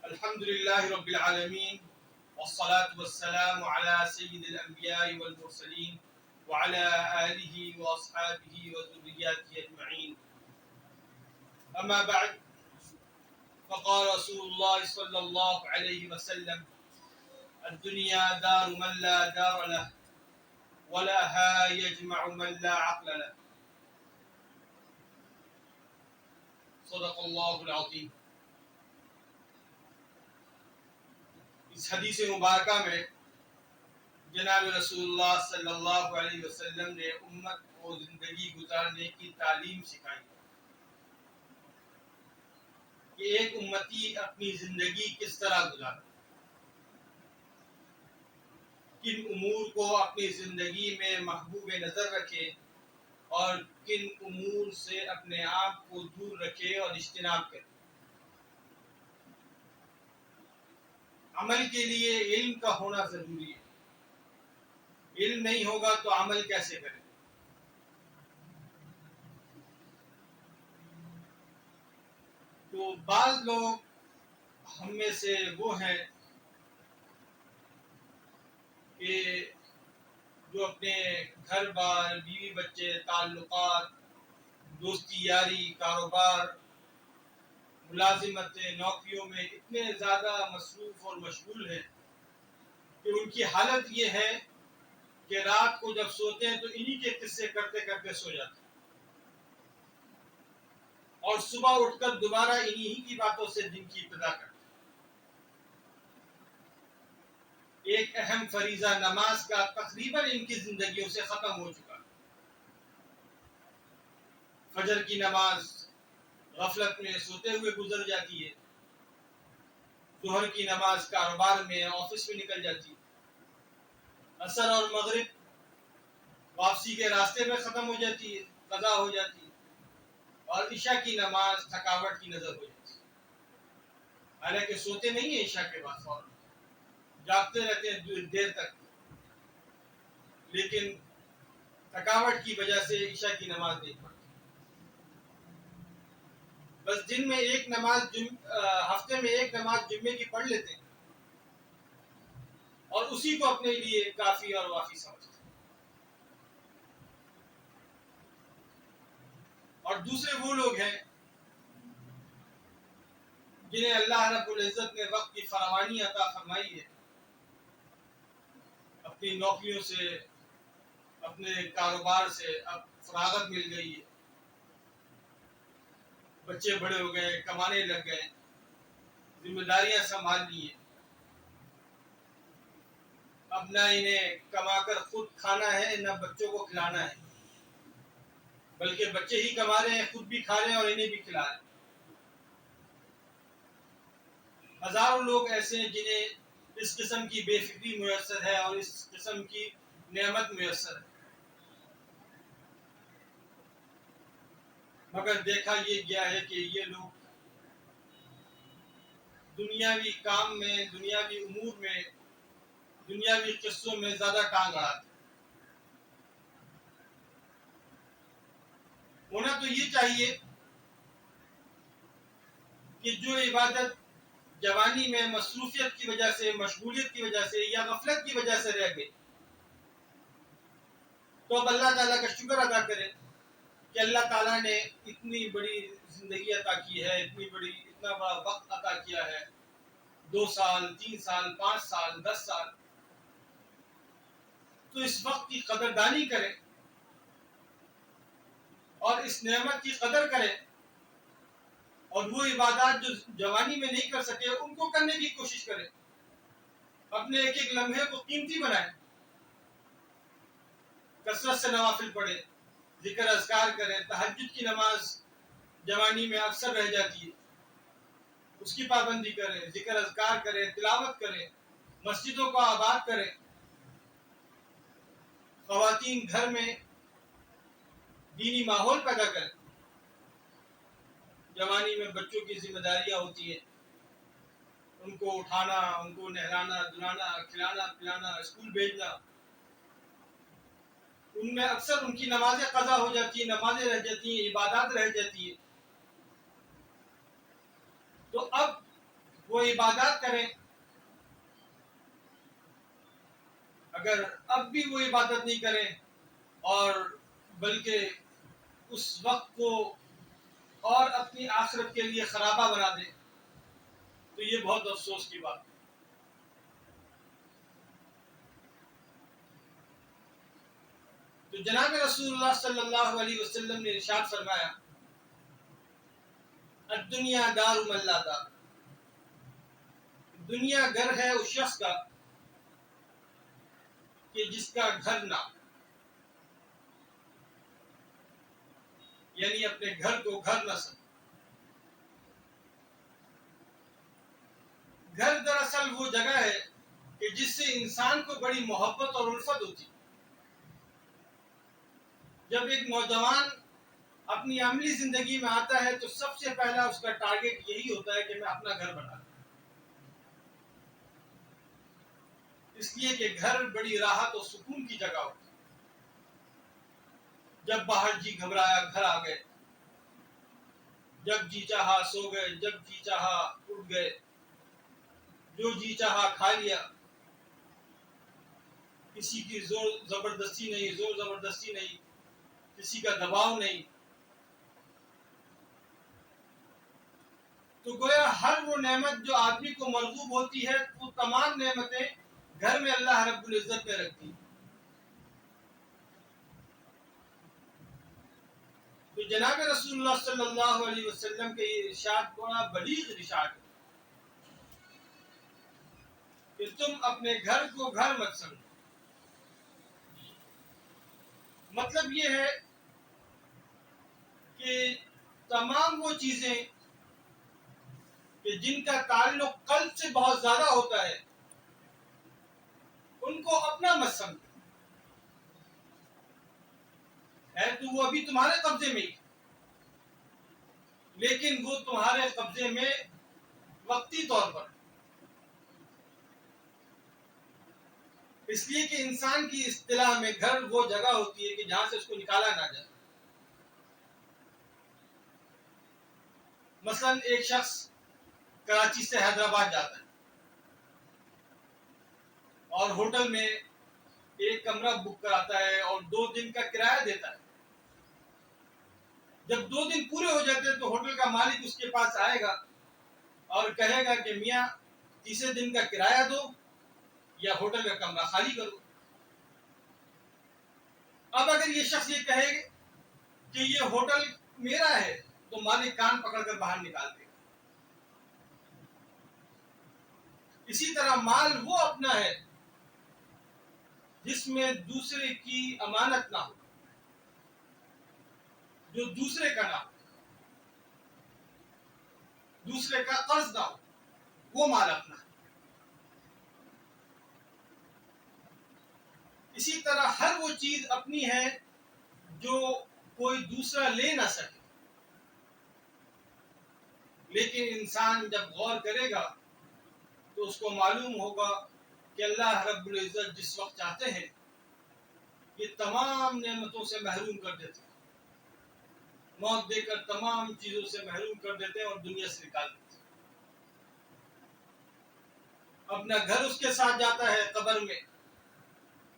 الحمد لله رب العالمين والصلاة والسلام على سيد الأنبياء والمرسلين وعلى آله وأصحابه وذرياته أجمعين. أما بعد، فقال رسول الله صلى الله عليه وسلم: الدنيا دار من لا دار له ولها يجمع من لا عقل له. صدق اللہ العظیم. اس حدیث مبارکہ میں جناب رسول اللہ صلی اللہ علیہ وسلم نے امت کو زندگی گزارنے کی تعلیم سکھائی کہ ایک امتی اپنی زندگی کس طرح گزارے، کن امور کو اپنی زندگی میں محبوب نظر رکھے اور کن امور سے اپنے آپ کو دور رکھے اور اجتناب کرے. عمل کے لیے علم کا ہونا ضروری ہے. علم نہیں ہوگا تو عمل کیسے کرے؟ تو بعض لوگ ہم میں سے وہ ہیں کہ جو اپنے گھر بار، بیوی بچے، تعلقات، دوستی یاری، کاروبار، ملازمتیں، نوکریوں میں اتنے زیادہ مصروف اور مشغول ہیں کہ ان کی حالت یہ ہے کہ رات کو جب سوتے ہیں تو انہی کے قصے کرتے کرتے سو جاتے ہیں اور صبح اٹھ کر دوبارہ انہی کی باتوں سے دن کی ابتدا کرتے ہیں. ایک اہم فریضہ نماز کا تقریباً ان کی زندگیوں سے ختم ہو چکا. فجر کی نماز غفلت میں سوتے ہوئے گزر جاتی ہے. ظہر کی نماز کاروبار میں، آفس میں نکل جاتی ہے. عصر اور مغرب واپسی کے راستے میں ختم ہو جاتی ہے، قضا ہو جاتی ہے. اور عشاء کی نماز تھکاوٹ کی نظر ہو جاتی ہے. حالانکہ سوتے نہیں ہیں عشاء کے بعد، فوراً جاگتے رہتے ہیں دیر تک، لیکن تھکاوٹ کی وجہ سے عشاء کی نماز نہیں پڑھتے. بس دن میں ایک نماز ہفتے میں ایک نماز جمعے کی پڑھ لیتے ہیں اور اسی کو اپنے لیے کافی اور وافی سمجھتے ہیں. اور دوسرے وہ لوگ ہیں جنہیں اللہ رب العزت نے وقت کی فراوانی عطا فرمائی ہے، اپنی نوکریوں سے، اپنے کاروبار سے اب فراغت مل گئی ہے، بچے بڑے ہو گئے، کمانے لگ گئے، ذمہ داریاں سنبھال لی ہیں. اب نہ انہیں کما کر خود کھانا ہے نہ بچوں کو کھلانا ہے، بلکہ بچے ہی کما رہے ہیں، خود بھی کھا رہے ہیں اور انہیں بھی کھلا رہے ہیں. ہزاروں لوگ ایسے ہیں جنہیں اس قسم کی بے فکری میسر ہے اور اس قسم کی نعمت میسر ہے، مگر دیکھا یہ گیا ہے کہ یہ لوگ دنیاوی کام میں، دنیاوی امور میں، دنیاوی قصوں میں زیادہ ٹانگ اڑاتے ہیں. ہونا تو یہ چاہیے کہ جو عبادت جوانی میں مصروفیت کی وجہ سے، مشغولیت کی وجہ سے یا غفلت کی وجہ سے رہ گئی، تو اب اللہ تعالیٰ کا شکر ادا کریں کہ اللہ تعالیٰ نے اتنی بڑی زندگی عطا کی ہے، اتنا بڑا وقت عطا کیا ہے، 2 سال، 3 سال، 5 سال، 10 سال. تو اس وقت کی قدردانی کریں اور اس نعمت کی قدر کریں اور وہ عبادات جو جوانی میں نہیں کر سکے ان کو کرنے کی کوشش کریں. اپنے ایک ایک لمحے کو قیمتی بنائیں، کثرت سے نوافل پڑھیں، ذکر اذکار کریں. تہجد کی نماز جوانی میں اکثر رہ جاتی ہے، اس کی پابندی کریں، ذکر اذکار کریں، تلاوت کریں، مسجدوں کو آباد کریں. خواتین گھر میں دینی ماحول پیدا کریں. جوانی میں بچوں کی ذمہ داریاں ہوتی ہیں، ان کو اٹھانا، ان کو نہلانا دھلانا، کھلانا پلانا، اسکول بھیجنا. ان میں اکثر ان کی نمازیں قضا ہو جاتی ہیں، نمازیں رہ جاتی ہیں، عبادات رہ جاتی ہیں. تو اب وہ عبادات کریں. اگر اب بھی وہ عبادت نہیں کریں اور بلکہ اس وقت کو اور اپنی آخرت کے لیے خرابہ بنا دیں تو یہ بہت افسوس کی بات ہے. تو جناب رسول اللہ صلی اللہ علیہ وسلم نے ارشاد فرمایا الدنیا دار من لا دار. دنیا گھر ہے اس شخص کا کہ جس کا گھر نہ، یعنی اپنے گھر کو گھر نہ سمجھے. گھر دراصل وہ جگہ ہے کہ جس سے انسان کو بڑی محبت اور الفت ہوتی. جب ایک نوجوان اپنی عملی زندگی میں آتا ہے تو سب سے پہلا اس کا ٹارگٹ یہی ہوتا ہے کہ میں اپنا گھر بنا لوں، اس لیے کہ گھر بڑی راحت اور سکون کی جگہ ہوتی. جب باہر جی گھبرایا گھر آ گئے، جب جی چاہا سو گئے، جب جی چاہا اٹھ گئے، جو جی چاہا کھا لیا. کسی کی زور زبردستی نہیں، کسی کا دباؤ نہیں. تو گویا ہر وہ نعمت جو آدمی کو مرغوب ہوتی ہے وہ تمام نعمتیں گھر میں اللہ رب العزت نے رکھی. تو جناب رسول اللہ صلی اللہ علیہ وسلم کے یہ ارشاد بڑا بلیغ ارشاد ہے کہ تم اپنے گھر کو گھر مت سمجھو. مطلب یہ ہے کہ تمام وہ چیزیں کہ جن کا تعلق قلب سے بہت زیادہ ہوتا ہے ان کو اپنا مت سمجھو. ہے تو وہ ابھی تمہارے قبضے میں ہی، لیکن وہ تمہارے قبضے میں وقتی طور پر، اس لیے کہ انسان کی اصطلاح میں گھر وہ جگہ ہوتی ہے کہ جہاں سے اس کو نکالا نہ جائے. مثلا ایک شخص کراچی سے حیدرآباد جاتا ہے اور ہوٹل میں ایک کمرہ بک کراتا ہے اور 2 دن کا کرایہ دیتا ہے. جب 2 دن پورے ہو جاتے ہیں تو ہوٹل کا مالک اس کے پاس آئے گا اور کہے گا کہ میاں تیسرے دن کا کرایہ دو یا ہوٹل کا کمرہ خالی کرو. اب اگر یہ شخص یہ کہے کہ یہ ہوٹل میرا ہے تو مالک کان پکڑ کر باہر نکال دے گا. اسی طرح مال وہ اپنا ہے جس میں دوسرے کی امانت نہ ہو، جو دوسرے کا نہ ہو، دوسرے کا قرض نہ ہو، وہ مال اپنا ہے. اسی طرح ہر وہ چیز اپنی ہے جو کوئی دوسرا لے نہ سکے. لیکن انسان جب غور کرے گا تو اس کو معلوم ہوگا کہ اللہ رب العزت جس وقت چاہتے ہیں یہ تمام نعمتوں سے محروم کر دیتے ہیں، موت دے کر تمام چیزوں سے محروم کر دیتے ہیں اور دنیا سے نکال دیتے ہیں. اب نہ گھر اس کے ساتھ جاتا ہے قبر میں،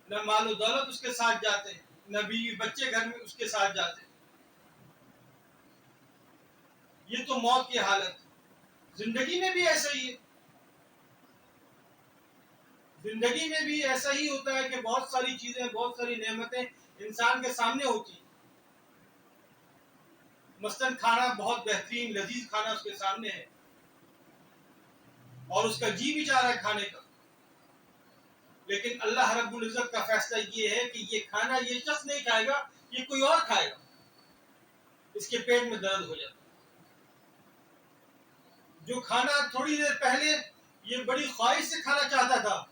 نہ مال و دولت اس کے ساتھ جاتے ہیں، نہ بیوی بچے گھر میں اس کے ساتھ جاتے ہیں. یہ تو موت کی حالت. زندگی میں بھی ایسا ہی ہے. زندگی میں بھی ایسا ہی ہوتا ہے کہ بہت ساری چیزیں، بہت ساری نعمتیں انسان کے سامنے ہوتی ہیں. مثلاً کھانا بہت بہترین لذیذ کھانا اس کے سامنے ہے اور اس کا جی بھی چاہ رہا ہے کھانے کا، لیکن اللہ رب العزت کا فیصلہ یہ ہے کہ یہ کھانا یہ شخص نہیں کھائے گا، یہ کوئی اور کھائے گا. اس کے پیٹ میں درد ہو جاتا ہے. جو کھانا تھوڑی دیر پہلے یہ بڑی خواہش سے کھانا چاہتا تھا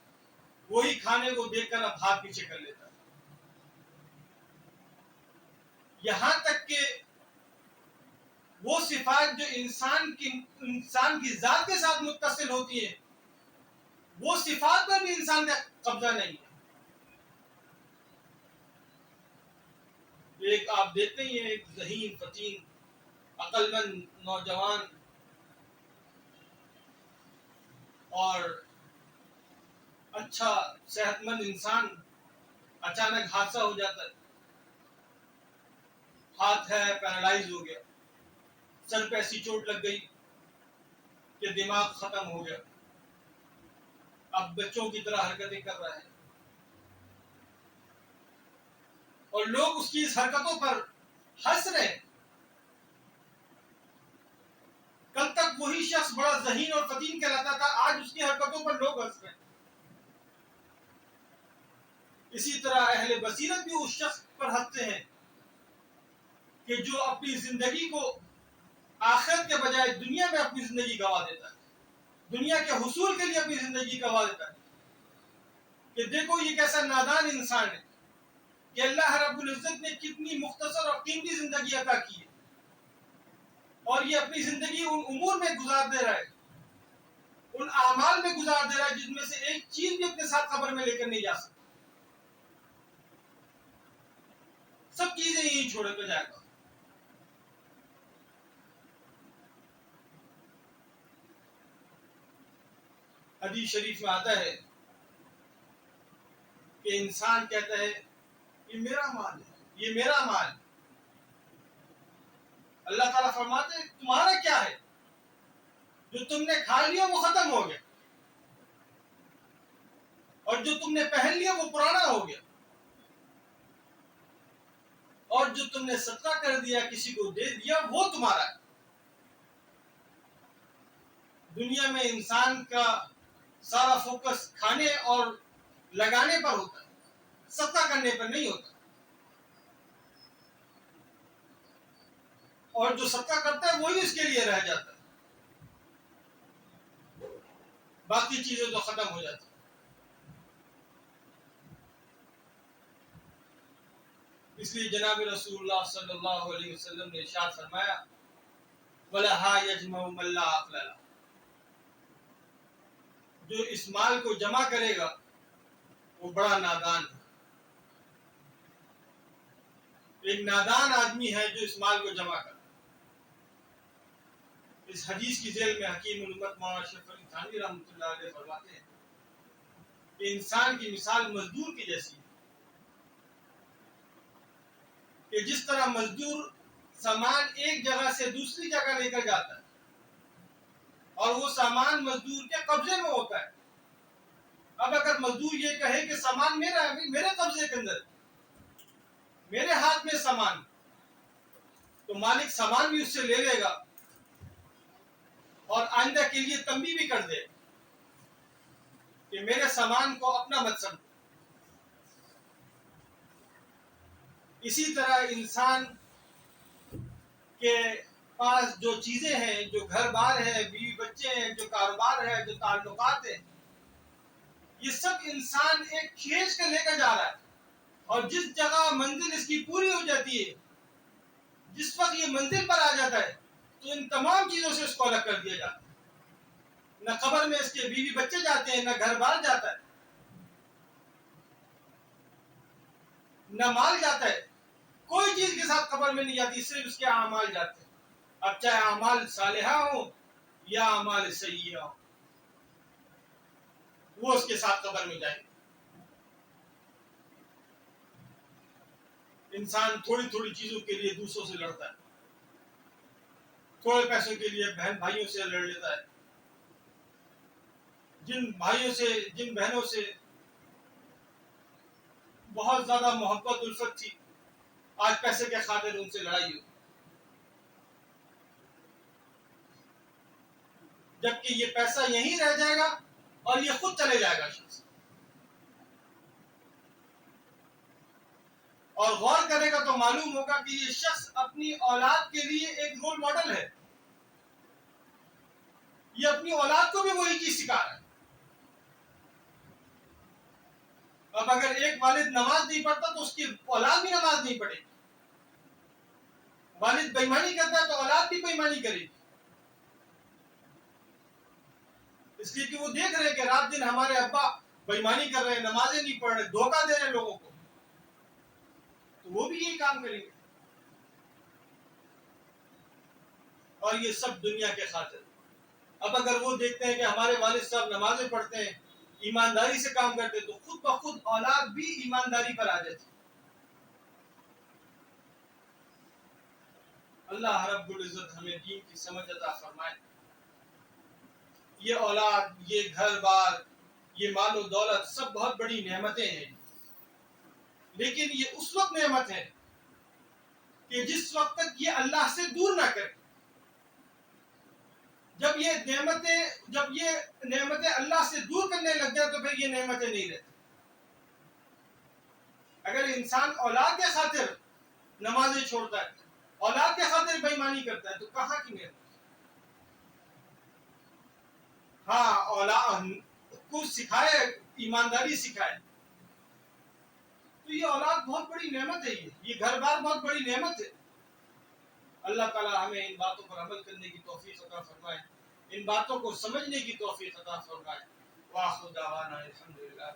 وہی کھانے کو دیکھ کر اب ہاتھ پیچھے کر لیتا ہے. یہاں تک کہ وہ صفات جو انسان کی ذات کے ساتھ متصل ہوتی ہیں وہ صفات پر بھی انسان کا قبضہ نہیں ہے. ایک آپ دیکھتے ہی ہیں، ایک ذہین فتین عقل مند نوجوان اچھا صحت مند انسان اچانک حادثہ ہو جاتا ہے، ہاتھ ہے پیرالائز ہو گیا، سر پہ ایسی چوٹ لگ گئی کہ دماغ ختم ہو گیا، اب بچوں کی طرح حرکتیں کر رہا ہے، اور لوگ اس کی اس حرکتوں پر ہنس رہے ہیں۔ کل تک وہی شخص بڑا ذہین اور فطین کہلاتا تھا، آج اس کی حرکتوں پر لوگ ہنس رہے ہیں۔ اسی طرح اہل بصیرت بھی اس شخص پر ہنستے ہیں کہ جو اپنی زندگی کو آخرت کے بجائے دنیا میں اپنی زندگی گوا دیتا ہے، دنیا کے حصول کے لیے اپنی زندگی گوا دیتا ہے، کہ دیکھو یہ کیسا نادان انسان ہے کہ اللہ رب العزت نے کتنی مختصر اور قیمتی زندگی عطا کی ہے، اور یہ اپنی زندگی ان امور میں گزار دے رہا ہے، ان اعمال میں گزار دے رہا ہے جن میں سے ایک چیز بھی اپنے ساتھ قبر میں لے کر نہیں جا سکتا، سب چیزیں یہیں چھوڑ کے جائے گا۔ حدیث شریف میں آتا ہے کہ انسان کہتا ہے یہ میرا مال ہے، یہ میرا مال ہے۔ اللہ تعالیٰ فرماتے ہیں تمہارا کیا ہے؟ جو تم نے کھا لیا وہ ختم ہو گیا، اور جو تم نے پہن لیا وہ پرانا ہو گیا، اور جو تم نے صدقہ کر دیا کسی کو دے دیا وہ تمہارا ہے۔ دنیا میں انسان کا سارا فوکس کھانے اور لگانے پر ہوتا ہے، صدقہ کرنے پر نہیں ہوتا، اور جو صدقہ کرتا ہے وہی اس کے لیے رہ جاتا ہے، باقی چیزیں تو ختم ہو جاتی ہیں۔ اس لیے جناب رسول اللہ صلی اللہ علیہ وسلم نے ارشاد فرمایا وَلَهَا يَجْمَعُ مَن لَا عَقْلَ لَهُ، جو اس مال کو جمع کرے گا وہ بڑا نادان ہے، ایک نادان آدمی ہے جو اس مال کو جمع کرے۔ اس حدیث کی ذیل میں حکیم الامت مولانا اشرف علی تھانوی رحمۃ اللہ علیہ فرماتے ہیں کہ انسان کی مثال مزدور کی جیسی ہے، کہ جس طرح مزدور سامان ایک جگہ سے دوسری جگہ لے کر جاتا ہے اور وہ سامان مزدور کے قبضے میں ہوتا ہے، اب اگر مزدور یہ کہے کہ سامان میرا ہے، میرے قبضے کے اندر، میرے ہاتھ میں سامان، تو مالک سامان بھی اس سے لے لے گا اور آئندہ کے لیے تنبیہ بھی کر دے کہ میرے سامان کو اپنا مت سمجھو۔ اسی طرح انسان کے پاس جو چیزیں ہیں، جو گھر بار ہے، بیوی بچے ہیں، جو کاروبار ہے، جو تعلقات ہیں، یہ سب انسان ایک کھینچ کے لے کر جا رہا ہے، اور جس جگہ منزل اس کی پوری ہو جاتی ہے، جس وقت یہ منزل پر آ جاتا ہے تو ان تمام چیزوں سے اس کو الگ کر دیا جاتا ہے، نہ قبر میں اس کے بیوی بچے جاتے ہیں، نہ گھر بار جاتا ہے، نہ مال جاتا ہے، کوئی چیز کے ساتھ قبر میں نہیں جاتی، صرف اس کے اعمال جاتے ہیں، اب چاہے اعمال صالحہ ہوں یا اعمال سیئہ ہوں، وہ اس کے ساتھ قبر میں جائیں گے۔ انسان تھوڑی تھوڑی چیزوں کے لیے دوسروں سے لڑتا ہے، تھوڑے پیسوں کے لیے بہن بھائیوں سے لڑ لیتا ہے، جن بھائیوں سے، جن بہنوں سے بہت زیادہ محبت الفت تھی، آج پیسے کے خاطر ان سے لڑائی ہو، جبکہ یہ پیسہ یہیں رہ جائے گا اور یہ خود چلے جائے گا شخص، اور غور کرے گا تو معلوم ہوگا کہ یہ شخص اپنی اولاد کے لیے ایک رول ماڈل ہے، یہ اپنی اولاد کو بھی وہی چیز سکھا رہا ہے۔ اب اگر ایک والد نماز نہیں پڑھتا تو اس کی اولاد بھی نماز نہیں پڑھے گی، والد بےایمانی کرتا ہے تو اولاد بھی بےایمانی کرے گی، اس لیے کہ وہ دیکھ رہے ہیں کہ رات دن ہمارے ابا بےایمانی کر رہے ہیں، نمازیں نہیں پڑھ رہے، دھوکہ دے رہے ہیں لوگوں کو، تو وہ بھی یہی کام کریں گے، اور یہ سب دنیا کے خاطر۔ اب اگر وہ دیکھتے ہیں کہ ہمارے والد صاحب نمازیں پڑھتے ہیں، ایمانداری سے کام کرتے تو خود بخود اولاد بھی ایمانداری پر آ جاتی. اللہ رب العزت ہمیں دین کی سمجھ عطا فرمائے. یہ اولاد، یہ گھر بار، یہ مال و دولت سب بہت بڑی نعمتیں ہیں، لیکن یہ اس وقت نعمت ہے کہ جس وقت تک یہ اللہ سے دور نہ کرے. جب یہ نعمتیں اللہ سے دور کرنے لگ جائے تو پھر یہ نعمتیں نہیں رہتی. اگر انسان اولاد کے خاطر نمازیں چھوڑتا ہے، اولاد کے خاطر بے ایمانی کرتا ہے، تو کہاں کی نعمت؟ ہاں، اولاد کو سکھائے، ایمانداری سکھائے، تو یہ اولاد بہت بڑی نعمت ہے. یہ گھر بار بہت بڑی نعمت ہے. اللہ تعالیٰ ہمیں ان باتوں پر عمل کرنے کی توفیق عطا فرمائے، ان باتوں کو سمجھنے کی توفیق عطا فرمائے. وآخر دعوانا الحمدللہ.